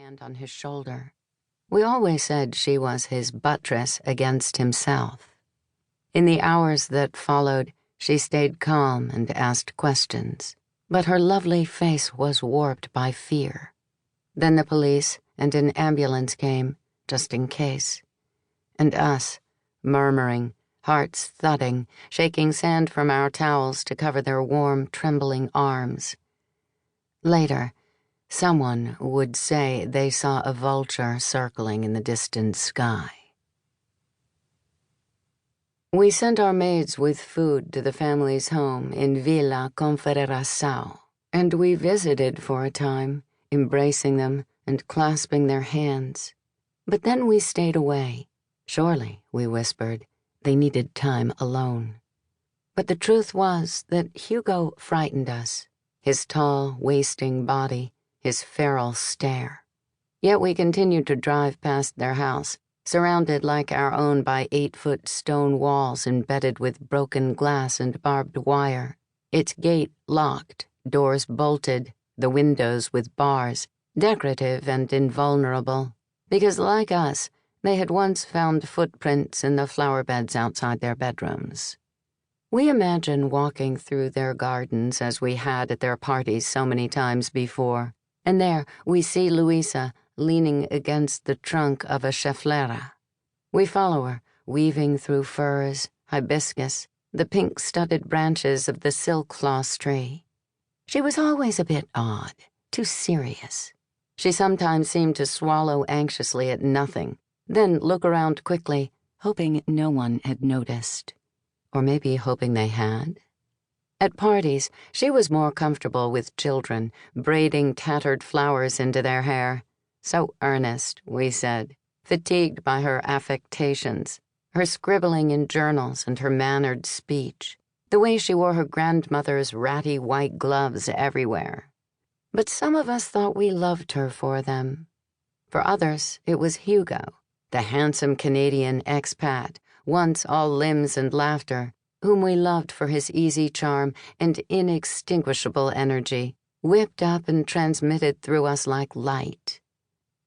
hand on his shoulder. We always said she was his buttress against himself. In the hours that followed, she stayed calm and asked questions, but her lovely face was warped by fear. Then the police and an ambulance came, just in case. And us, murmuring, hearts thudding, shaking sand from our towels to cover their warm, trembling arms. Later, someone would say they saw a vulture circling in the distant sky. We sent our maids with food to the family's home in Villa Confederação, and we visited for a time, embracing them and clasping their hands. But then we stayed away. Surely, we whispered, they needed time alone. But the truth was that Hugo frightened us, his tall, wasting body, his feral stare. Yet we continued to drive past their house, surrounded like our own by 8-foot stone walls embedded with broken glass and barbed wire, its gate locked, doors bolted, the windows with bars, decorative and invulnerable, because like us, they had once found footprints in the flower beds outside their bedrooms. We imagine walking through their gardens as we had at their parties so many times before, and there we see Luisa leaning against the trunk of a cheflera. We follow her, weaving through firs, hibiscus, the pink-studded branches of the silk floss tree. She was always a bit odd, too serious. She sometimes seemed to swallow anxiously at nothing, then look around quickly, hoping no one had noticed. Or maybe hoping they had. At parties, she was more comfortable with children, braiding tattered flowers into their hair. So earnest, we said, fatigued by her affectations, her scribbling in journals and her mannered speech, the way she wore her grandmother's ratty white gloves everywhere. But some of us thought we loved her for them. For others, it was Hugo, the handsome Canadian expat, once all limbs and laughter, whom we loved for his easy charm and inextinguishable energy, whipped up and transmitted through us like light.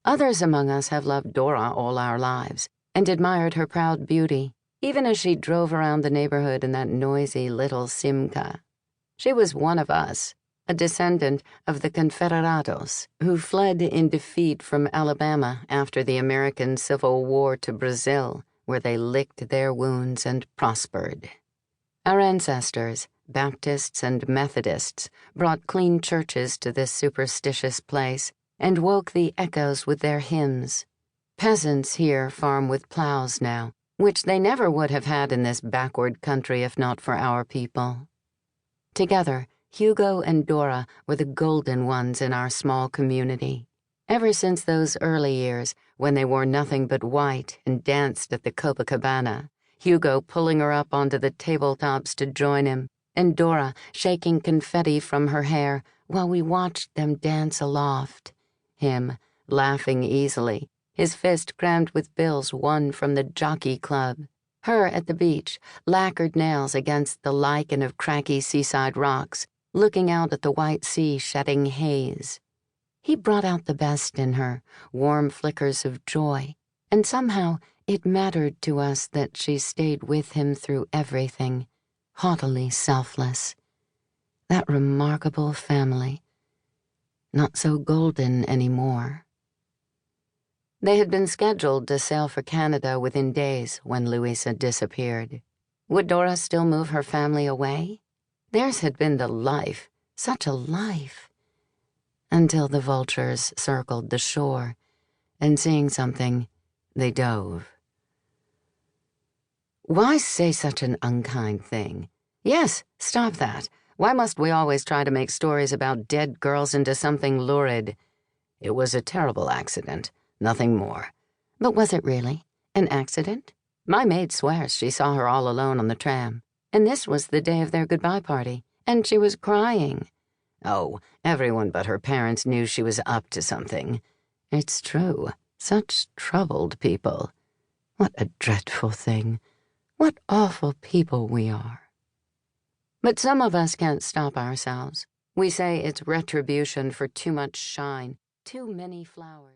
Others among us have loved Dora all our lives and admired her proud beauty, even as she drove around the neighborhood in that noisy little Simca. She was one of us, a descendant of the Confederados, who fled in defeat from Alabama after the American Civil War to Brazil, where they licked their wounds and prospered. Our ancestors, Baptists and Methodists, brought clean churches to this superstitious place and woke the echoes with their hymns. Peasants here farm with plows now, which they never would have had in this backward country if not for our people. Together, Hugo and Dora were the golden ones in our small community. Ever since those early years, when they wore nothing but white and danced at the Copacabana, Hugo pulling her up onto the tabletops to join him, and Dora shaking confetti from her hair while we watched them dance aloft. Him, laughing easily, his fist crammed with bills won from the jockey club. Her at the beach, lacquered nails against the lichen of cracky seaside rocks, looking out at the white sea shedding haze. He brought out the best in her, warm flickers of joy, and somehow it mattered to us that she stayed with him through everything, haughtily selfless. That remarkable family. Not so golden anymore. They had been scheduled to sail for Canada within days when Louisa disappeared. Would Dora still move her family away? Theirs had been the life, such a life. Until the vultures circled the shore, and seeing something, they dove. Why say such an unkind thing? Yes, stop that. Why must we always try to make stories about dead girls into something lurid? It was a terrible accident, nothing more. But was it really? An accident? My maid swears she saw her all alone on the tram, and this was the day of their goodbye party, and she was crying. Oh, everyone but her parents knew she was up to something. It's true, such troubled people. What a dreadful thing. What awful people we are. But some of us can't stop ourselves. We say it's retribution for too much shine, too many flowers.